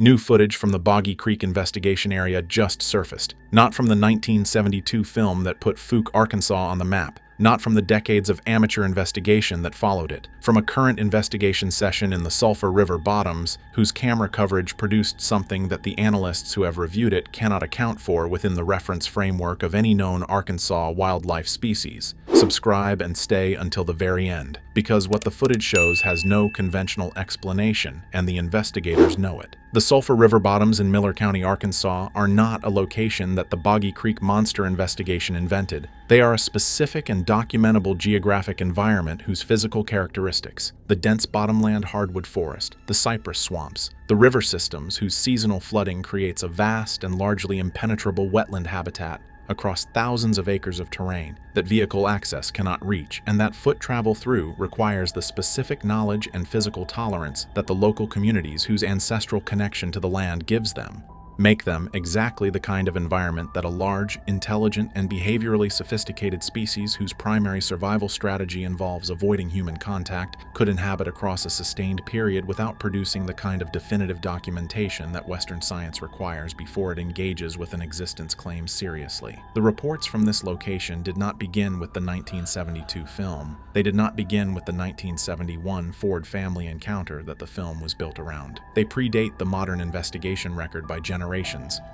New footage from the Boggy Creek investigation area just surfaced, not from the 1972 film that put Fouke, Arkansas on the map, not from the decades of amateur investigation that followed it, from a current investigation session in the Sulphur River Bottoms, whose camera coverage produced something that the analysts who have reviewed it cannot account for within the reference framework of any known Arkansas wildlife species. Subscribe and stay until the very end, because what the footage shows has no conventional explanation, and the investigators know it. The Sulphur River Bottoms in Miller County, Arkansas, are not a location that the Boggy Creek monster investigation invented. They are a specific and documentable geographic environment whose physical characteristics, the dense bottomland hardwood forest, the cypress swamps, the river systems whose seasonal flooding creates a vast and largely impenetrable wetland habitat across thousands of acres of terrain that vehicle access cannot reach, and that foot travel through requires the specific knowledge and physical tolerance that the local communities whose ancestral connection to the land gives them, make them exactly the kind of environment that a large, intelligent, and behaviorally sophisticated species whose primary survival strategy involves avoiding human contact could inhabit across a sustained period without producing the kind of definitive documentation that Western science requires before it engages with an existence claim seriously. The reports from this location did not begin with the 1972 film. They did not begin with the 1971 Ford family encounter that the film was built around. They predate the modern investigation record by generations,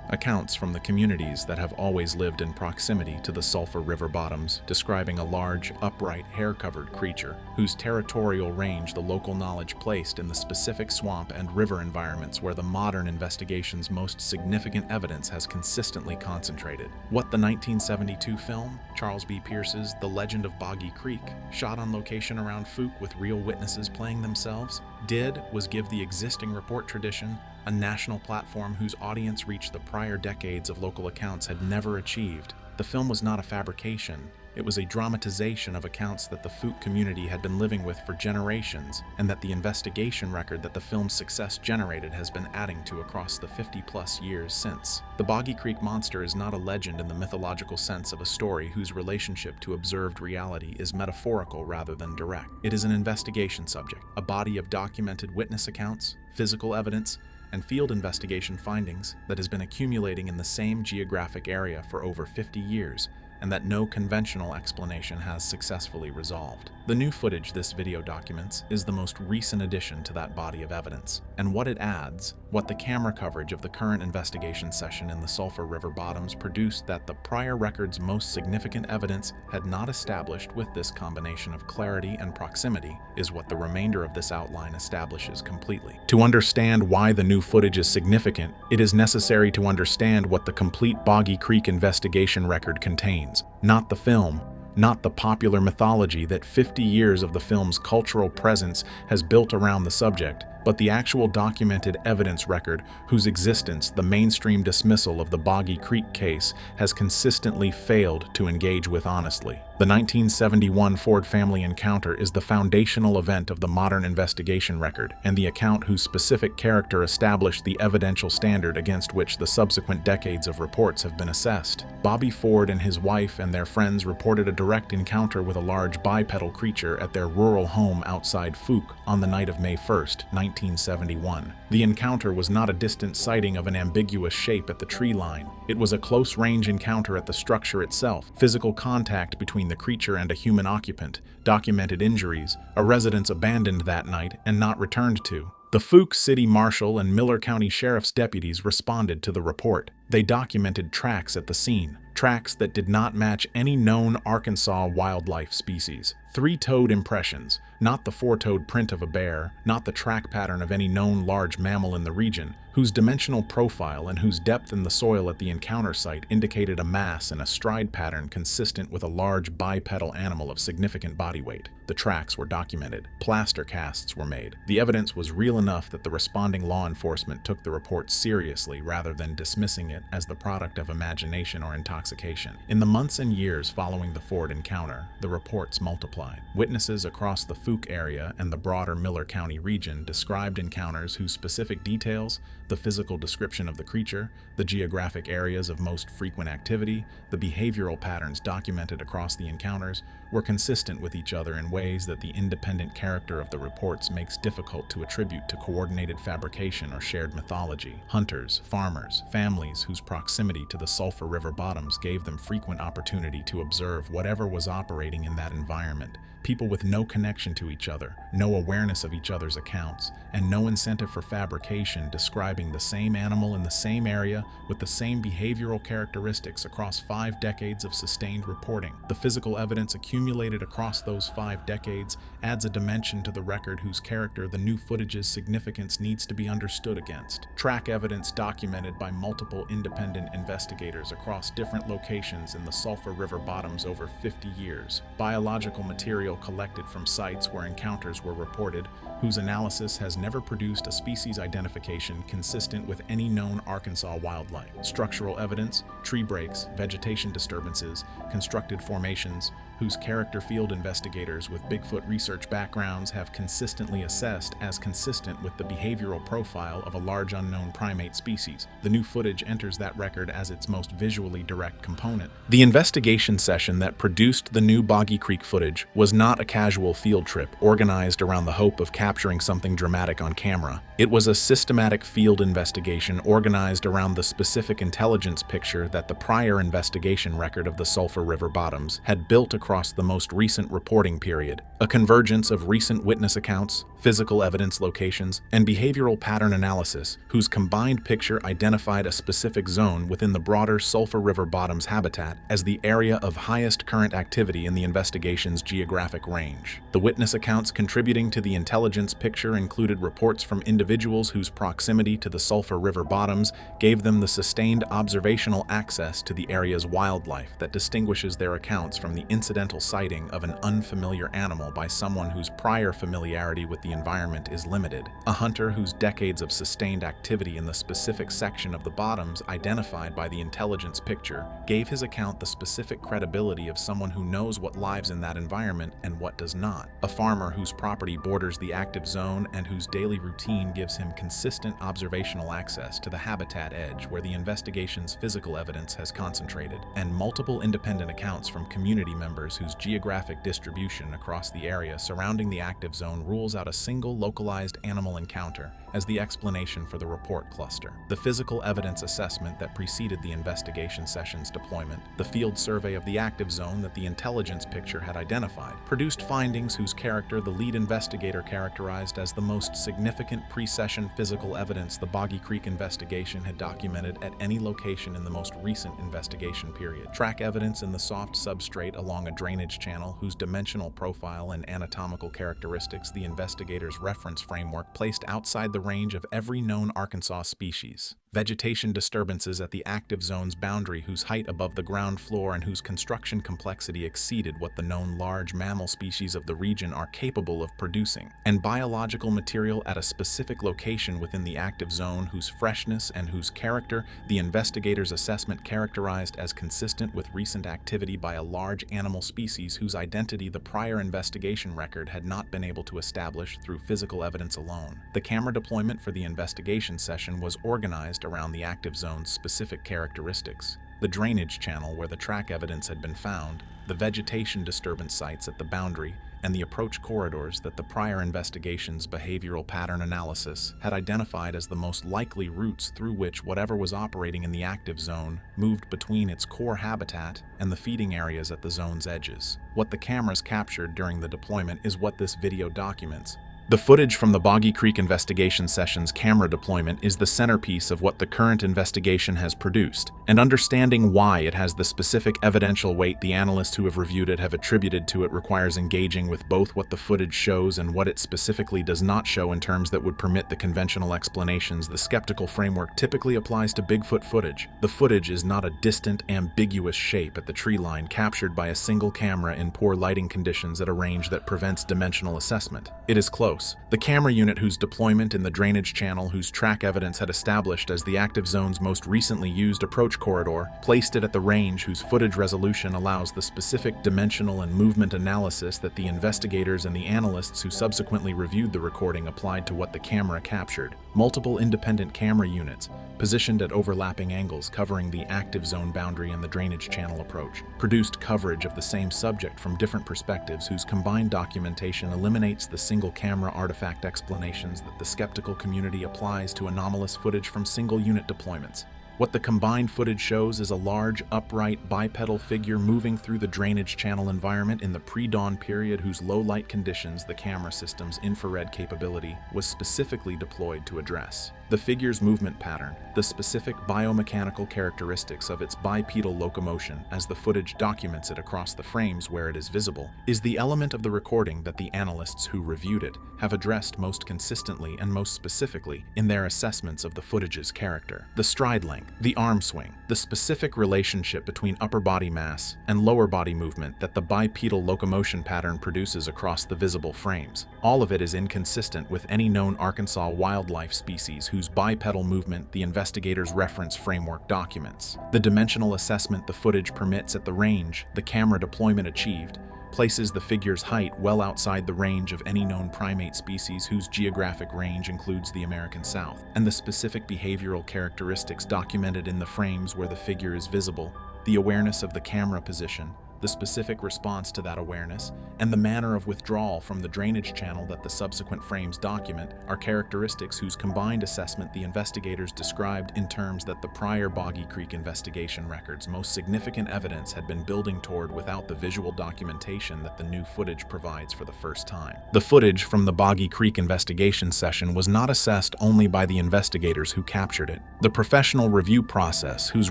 accounts from the communities that have always lived in proximity to the Sulphur River Bottoms, describing a large, upright, hair-covered creature whose territorial range the local knowledge placed in the specific swamp and river environments where the modern investigation's most significant evidence has consistently concentrated. What the 1972 film, Charles B. Pierce's The Legend of Boggy Creek, shot on location around Fouke with real witnesses playing themselves, did was give the existing report tradition a national platform whose audience reached the prior decades of local accounts had never achieved. The film was not a fabrication. It was a dramatization of accounts that the Fouke community had been living with for generations, and that the investigation record that the film's success generated has been adding to across the 50-plus years since. The Boggy Creek monster is not a legend in the mythological sense of a story whose relationship to observed reality is metaphorical rather than direct. It is an investigation subject, a body of documented witness accounts, physical evidence, and field investigation findings that has been accumulating in the same geographic area for over 50 years, and that no conventional explanation has successfully resolved. The new footage this video documents is the most recent addition to that body of evidence, and what it adds, what the camera coverage of the current investigation session in the Sulphur River Bottoms produced that the prior record's most significant evidence had not established with this combination of clarity and proximity, is what the remainder of this outline establishes completely. To understand why the new footage is significant, it is necessary to understand what the complete Boggy Creek investigation record contains. Not the film, not the popular mythology that 50 years of the film's cultural presence has built around the subject, but the actual documented evidence record whose existence the mainstream dismissal of the Boggy Creek case has consistently failed to engage with honestly. The 1971 Ford family encounter is the foundational event of the modern investigation record, and the account whose specific character established the evidential standard against which the subsequent decades of reports have been assessed. Bobby Ford and his wife and their friends reported a direct encounter with a large bipedal creature at their rural home outside Fouke on the night of May 1st, 1971. The encounter was not a distant sighting of an ambiguous shape at the tree line. It was a close-range encounter at the structure itself, physical contact between the creature and a human occupant, documented injuries, a residence abandoned that night and not returned to. The Fouke City Marshal and Miller County Sheriff's deputies responded to the report. They documented tracks at the scene, tracks that did not match any known Arkansas wildlife species. Three-toed impressions, not the four-toed print of a bear, not the track pattern of any known large mammal in the region, whose dimensional profile and whose depth in the soil at the encounter site indicated a mass and a stride pattern consistent with a large bipedal animal of significant body weight. The tracks were documented. Plaster casts were made. The evidence was real enough that the responding law enforcement took the report seriously rather than dismissing it as the product of imagination or intoxication. In the months and years following the Ford encounter, the reports multiplied. Witnesses across the Fouke area and the broader Miller County region described encounters whose specific details, The physical description of the creature, the geographic areas of most frequent activity, the behavioral patterns documented across the encounters were consistent with each other in ways that the independent character of the reports makes difficult to attribute to coordinated fabrication or shared mythology. Hunters, farmers, families whose proximity to the Sulphur River Bottoms gave them frequent opportunity to observe whatever was operating in that environment. People with no connection to each other, no awareness of each other's accounts, and no incentive for fabrication, describing the same animal in the same area with the same behavioral characteristics across 5 decades of sustained reporting. The physical evidence accumulated across those 5 decades adds a dimension to the record whose character the new footage's significance needs to be understood against. Track evidence documented by multiple independent investigators across different locations in the Sulphur River Bottoms over 50 years. Biological material collected from sites where encounters were reported, whose analysis has never produced a species identification consistent with any known Arkansas wildlife. Structural evidence, tree breaks, vegetation disturbances, constructed formations, whose character field investigators with Bigfoot research backgrounds have consistently assessed as consistent with the behavioral profile of a large unknown primate species. The new footage enters that record as its most visually direct component. The investigation session that produced the new Boggy Creek footage was not a casual field trip organized around the hope of capturing something dramatic on camera. It was a systematic field investigation organized around the specific intelligence picture that the prior investigation record of the Sulphur River Bottoms had built across the most recent reporting period. A convergence of recent witness accounts, physical evidence locations, and behavioral pattern analysis, whose combined picture identified a specific zone within the broader Sulphur River Bottoms habitat as the area of highest current activity in the investigation's geographic range. The witness accounts contributing to the intelligence picture included reports from individuals whose proximity to the Sulphur River Bottoms gave them the sustained observational access to the area's wildlife that distinguishes their accounts from the incidental sighting of an unfamiliar animal by someone whose prior familiarity with the environment is limited. A hunter whose decades of sustained activity in the specific section of the bottoms identified by the intelligence picture gave his account the specific credibility of someone who knows what lives in that environment and what does not. A farmer whose property borders the active zone and whose daily routine gives him consistent observational access to the habitat edge where the investigation's physical evidence has concentrated, and multiple independent accounts from community members whose geographic distribution across the area surrounding the active zone rules out a single localized animal encounter as the explanation for the report cluster. The physical evidence assessment that preceded the investigation session's deployment, the field survey of the active zone that the intelligence picture had identified, produced findings whose character the lead investigator characterized as the most significant pre-session physical evidence the Boggy Creek investigation had documented at any location in the most recent investigation period. Track evidence in the soft substrate along a drainage channel whose dimensional profile and anatomical characteristics the investigator's reference framework placed outside the range of every known Arkansas species. Vegetation disturbances at the active zone's boundary whose height above the ground floor and whose construction complexity exceeded what the known large mammal species of the region are capable of producing, and biological material at a specific location within the active zone whose freshness and whose character the investigator's assessment characterized as consistent with recent activity by a large animal species whose identity the prior investigation record had not been able to establish through physical evidence alone. The camera deployment for the investigation session was organized around the active zone's specific characteristics. The drainage channel where the track evidence had been found, the vegetation disturbance sites at the boundary, and the approach corridors that the prior investigation's behavioral pattern analysis had identified as the most likely routes through which whatever was operating in the active zone moved between its core habitat and the feeding areas at the zone's edges. What the cameras captured during the deployment is what this video documents. The footage from the Boggy Creek investigation session's camera deployment is the centerpiece of what the current investigation has produced, and understanding why it has the specific evidential weight the analysts who have reviewed it have attributed to it requires engaging with both what the footage shows and what it specifically does not show in terms that would permit the conventional explanations the skeptical framework typically applies to Bigfoot footage. The footage is not a distant, ambiguous shape at the tree line captured by a single camera in poor lighting conditions at a range that prevents dimensional assessment. It is close, close. The camera unit whose deployment in the drainage channel whose track evidence had established as the active zone's most recently used approach corridor placed it at the range whose footage resolution allows the specific dimensional and movement analysis that the investigators and the analysts who subsequently reviewed the recording applied to what the camera captured. Multiple independent camera units, positioned at overlapping angles covering the active zone boundary and the drainage channel approach, produced coverage of the same subject from different perspectives whose combined documentation eliminates the single camera artifact explanations that the skeptical community applies to anomalous footage from single unit deployments. What the combined footage shows is a large, upright, bipedal figure moving through the drainage channel environment in the pre-dawn period whose low-light conditions the camera system's infrared capability was specifically deployed to address. The figure's movement pattern, the specific biomechanical characteristics of its bipedal locomotion as the footage documents it across the frames where it is visible, is the element of the recording that the analysts who reviewed it have addressed most consistently and most specifically in their assessments of the footage's character. The stride length, the arm swing, the specific relationship between upper body mass and lower body movement that the bipedal locomotion pattern produces across the visible frames. All of it is inconsistent with any known Arkansas wildlife species whose bipedal movement the investigators' reference framework documents. The dimensional assessment the footage permits at the range the camera deployment achieved places the figure's height well outside the range of any known primate species whose geographic range includes the American South, and the specific behavioral characteristics documented in the frames where the figure is visible, the awareness of the camera position, the specific response to that awareness, and the manner of withdrawal from the drainage channel that the subsequent frames document are characteristics whose combined assessment the investigators described in terms that the prior Boggy Creek investigation records most significant evidence had been building toward without the visual documentation that the new footage provides for the first time. The footage from the Boggy Creek investigation session was not assessed only by the investigators who captured it. The professional review process, whose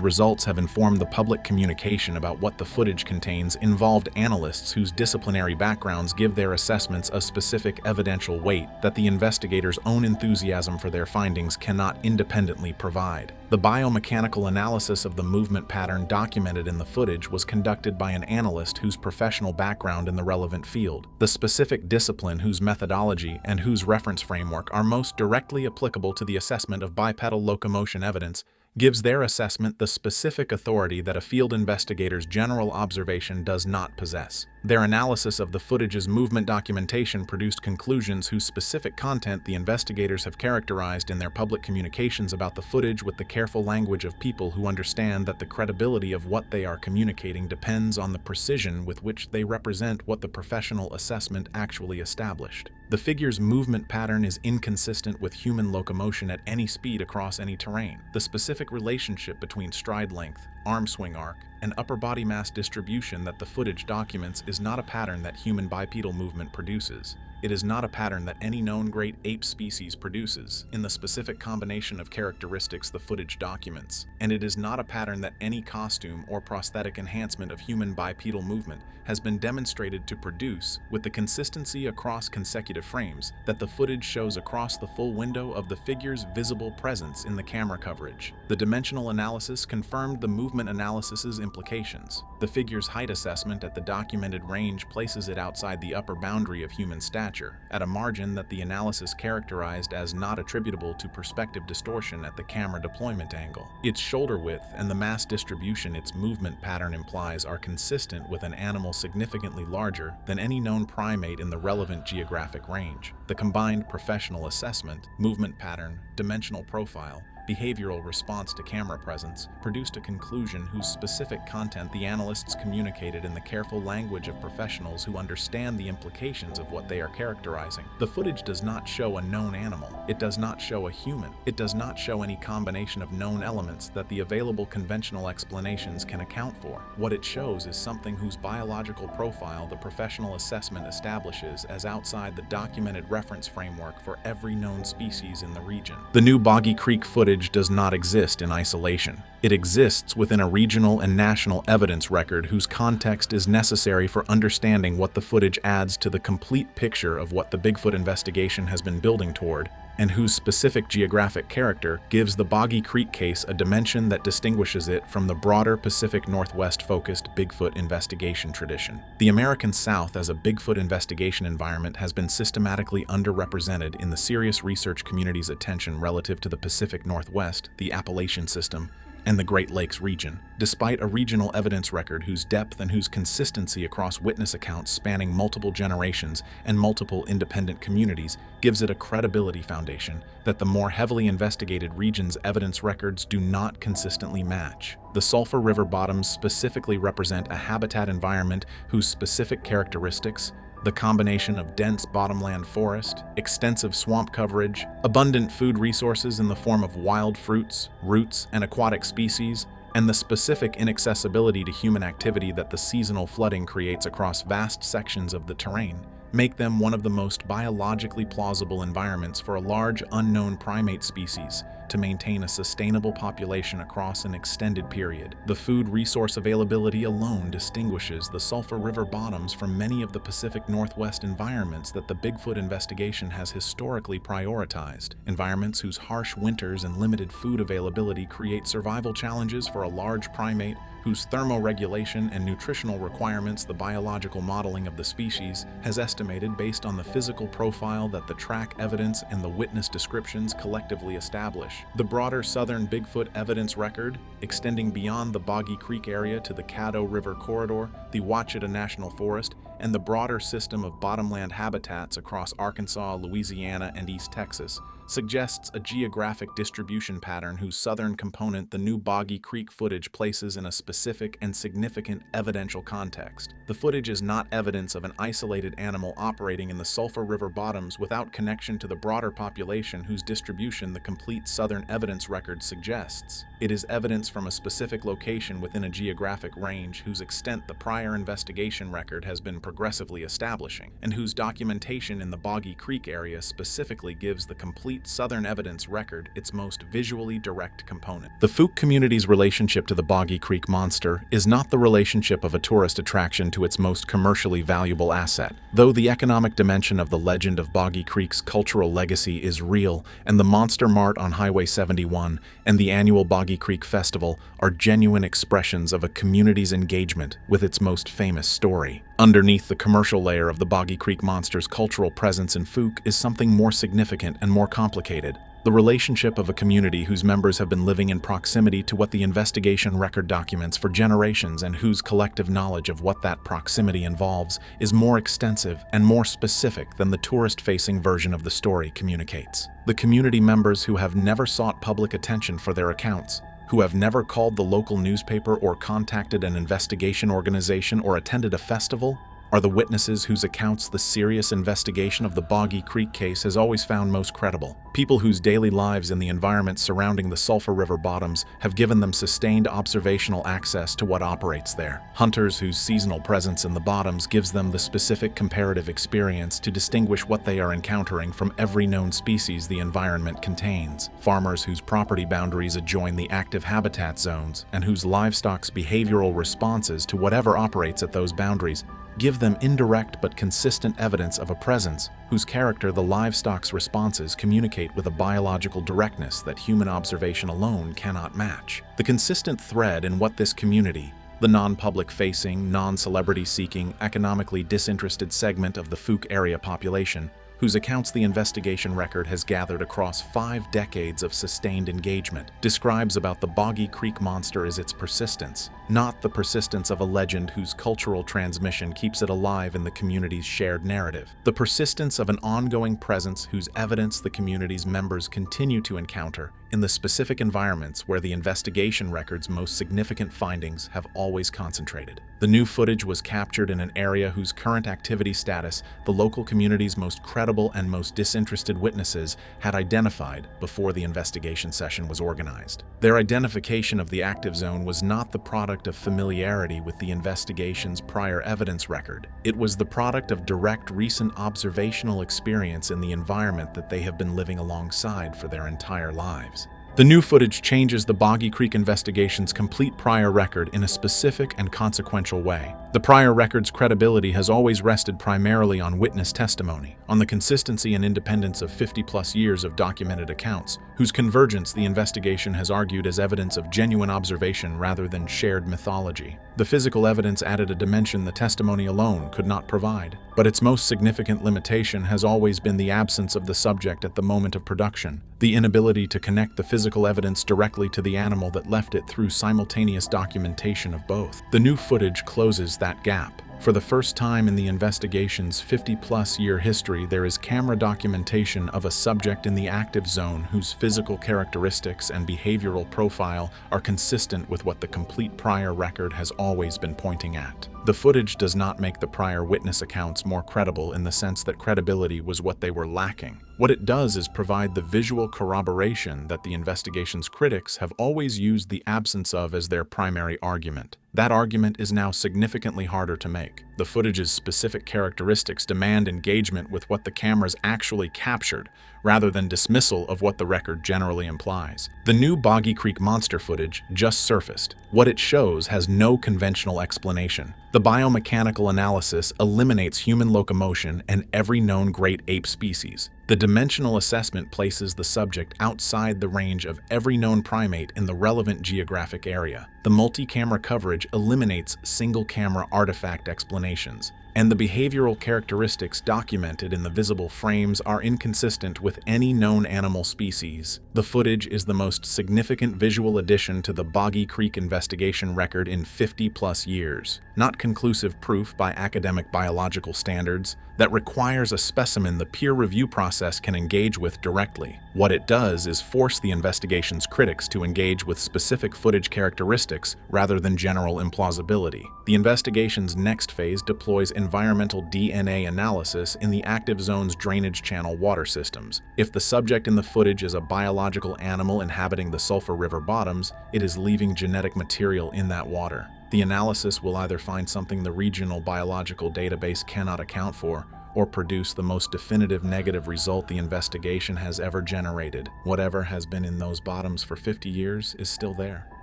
results have informed the public communication about what the footage contains, involved analysts whose disciplinary backgrounds give their assessments a specific evidential weight that the investigators' own enthusiasm for their findings cannot independently provide. The biomechanical analysis of the movement pattern documented in the footage was conducted by an analyst whose professional background in the relevant field, the specific discipline whose methodology and whose reference framework are most directly applicable to the assessment of bipedal locomotion evidence, gives their assessment the specific authority that a field investigator's general observation does not possess. Their analysis of the footage's movement documentation produced conclusions whose specific content the investigators have characterized in their public communications about the footage with the careful language of people who understand that the credibility of what they are communicating depends on the precision with which they represent what the professional assessment actually established. The figure's movement pattern is inconsistent with human locomotion at any speed across any terrain. The specific relationship between stride length, arm swing arc, and upper body mass distribution that the footage documents is not a pattern that human bipedal movement produces. It is not a pattern that any known great ape species produces in the specific combination of characteristics the footage documents, and it is not a pattern that any costume or prosthetic enhancement of human bipedal movement has been demonstrated to produce with the consistency across consecutive frames that the footage shows across the full window of the figure's visible presence in the camera coverage. The dimensional analysis confirmed the movement analysis's implications. The figure's height assessment at the documented range places it outside the upper boundary of human stature, at a margin that the analysis characterized as not attributable to perspective distortion at the camera deployment angle. Its shoulder width and the mass distribution its movement pattern implies are consistent with an animal significantly larger than any known primate in the relevant geographic range. The combined professional assessment, movement pattern, dimensional profile, behavioral response to camera presence produced a conclusion whose specific content the analysts communicated in the careful language of professionals who understand the implications of what they are characterizing. The footage does not show a known animal. It does not show a human. It does not show any combination of known elements that the available conventional explanations can account for. What it shows is something whose biological profile the professional assessment establishes as outside the documented reference framework for every known species in the region. The new Boggy Creek footage does not exist in isolation. It exists within a regional and national evidence record whose context is necessary for understanding what the footage adds to the complete picture of what the Bigfoot investigation has been building toward and whose specific geographic character gives the Boggy Creek case a dimension that distinguishes it from the broader Pacific Northwest-focused Bigfoot investigation tradition. The American South as a Bigfoot investigation environment has been systematically underrepresented in the serious research community's attention relative to the Pacific Northwest, the Appalachian system, and the Great Lakes region, despite a regional evidence record whose depth and whose consistency across witness accounts spanning multiple generations and multiple independent communities gives it a credibility foundation that the more heavily investigated region's evidence records do not consistently match. The Sulphur River Bottoms specifically represent a habitat environment whose specific characteristics, the combination of dense bottomland forest, extensive swamp coverage, abundant food resources in the form of wild fruits, roots, and aquatic species, and the specific inaccessibility to human activity that the seasonal flooding creates across vast sections of the terrain, make them one of the most biologically plausible environments for a large unknown primate species to maintain a sustainable population across an extended period. The food resource availability alone distinguishes the Sulphur River Bottoms from many of the Pacific Northwest environments that the Bigfoot investigation has historically prioritized, environments whose harsh winters and limited food availability create survival challenges for a large primate whose thermoregulation and nutritional requirements the biological modeling of the species has estimated based on the physical profile that the track evidence and the witness descriptions collectively establish. The broader southern Bigfoot evidence record, extending beyond the Boggy Creek area to the Caddo River corridor, the Ouachita National Forest, and the broader system of bottomland habitats across Arkansas, Louisiana, and East Texas, suggests a geographic distribution pattern whose southern component the new Boggy Creek footage places in a specific and significant evidential context. The footage is not evidence of an isolated animal operating in the Sulphur River Bottoms without connection to the broader population whose distribution the complete southern evidence record suggests. It is evidence from a specific location within a geographic range whose extent the prior investigation record has been progressively establishing, and whose documentation in the Boggy Creek area specifically gives the complete southern evidence record its most visually direct component. The Fouke community's relationship to the Boggy Creek monster is not the relationship of a tourist attraction to its most commercially valuable asset. Though the economic dimension of the legend of Boggy Creek's cultural legacy is real, and the Monster Mart on Highway 71 and the annual Boggy Creek Festival are genuine expressions of a community's engagement with its most famous story. Underneath the commercial layer of the Boggy Creek monster's cultural presence in Fouke is something more significant and more complicated. The relationship of a community whose members have been living in proximity to what the investigation record documents for generations and whose collective knowledge of what that proximity involves is more extensive and more specific than the tourist-facing version of the story communicates. The community members who have never sought public attention for their accounts, who have never called the local newspaper or contacted an investigation organization or attended a festival, are the witnesses whose accounts the serious investigation of the Boggy Creek case has always found most credible. People whose daily lives in the environment surrounding the Sulphur River Bottoms have given them sustained observational access to what operates there. Hunters whose seasonal presence in the bottoms gives them the specific comparative experience to distinguish what they are encountering from every known species the environment contains. Farmers whose property boundaries adjoin the active habitat zones and whose livestock's behavioral responses to whatever operates at those boundaries give them indirect but consistent evidence of a presence whose character the livestock's responses communicate with a biological directness that human observation alone cannot match. The consistent thread in what this community, the non-public facing, non-celebrity seeking, economically disinterested segment of the Fouke area population, whose accounts the investigation record has gathered across 5 decades of sustained engagement, describes about the Boggy Creek monster as its persistence, not the persistence of a legend whose cultural transmission keeps it alive in the community's shared narrative. The persistence of an ongoing presence whose evidence the community's members continue to encounter in the specific environments where the investigation record's most significant findings have always concentrated. The new footage was captured in an area whose current activity status the local community's most credible and most disinterested witnesses had identified before the investigation session was organized. Their identification of the active zone was not the product of familiarity with the investigation's prior evidence record. It was the product of direct recent observational experience in the environment that they have been living alongside for their entire lives. The new footage changes the Boggy Creek investigation's complete prior record in a specific and consequential way. The prior record's credibility has always rested primarily on witness testimony, on the consistency and independence of 50-plus years of documented accounts, whose convergence the investigation has argued as evidence of genuine observation rather than shared mythology. The physical evidence added a dimension the testimony alone could not provide, but its most significant limitation has always been the absence of the subject at the moment of production, the inability to connect the physical evidence directly to the animal that left it through simultaneous documentation of both. The new footage closes that gap. For the first time in the investigation's 50-plus year history, there is camera documentation of a subject in the active zone whose physical characteristics and behavioral profile are consistent with what the complete prior record has always been pointing at. The footage does not make the prior witness accounts more credible in the sense that credibility was what they were lacking. What it does is provide the visual corroboration that the investigation's critics have always used the absence of as their primary argument. That argument is now significantly harder to make. The footage's specific characteristics demand engagement with what the cameras actually captured, rather than dismissal of what the record generally implies. The new Boggy Creek monster footage just surfaced. What it shows has no conventional explanation. The biomechanical analysis eliminates human locomotion and every known great ape species. The dimensional assessment places the subject outside the range of every known primate in the relevant geographic area. The multi-camera coverage eliminates single-camera artifact explanations, and the behavioral characteristics documented in the visible frames are inconsistent with any known animal species. The footage is the most significant visual addition to the Boggy Creek investigation record in 50-plus years. Not conclusive proof by academic biological standards that requires a specimen the peer review process can engage with directly. What it does is force the investigation's critics to engage with specific footage characteristics rather than general implausibility. The investigation's next phase deploys environmental DNA analysis in the active zone's drainage channel water systems. If the subject in the footage is a biological animal inhabiting the Sulphur River Bottoms, it is leaving genetic material in that water. The analysis will either find something the regional biological database cannot account for, or produce the most definitive negative result the investigation has ever generated. Whatever has been in those bottoms for 50 years is still there.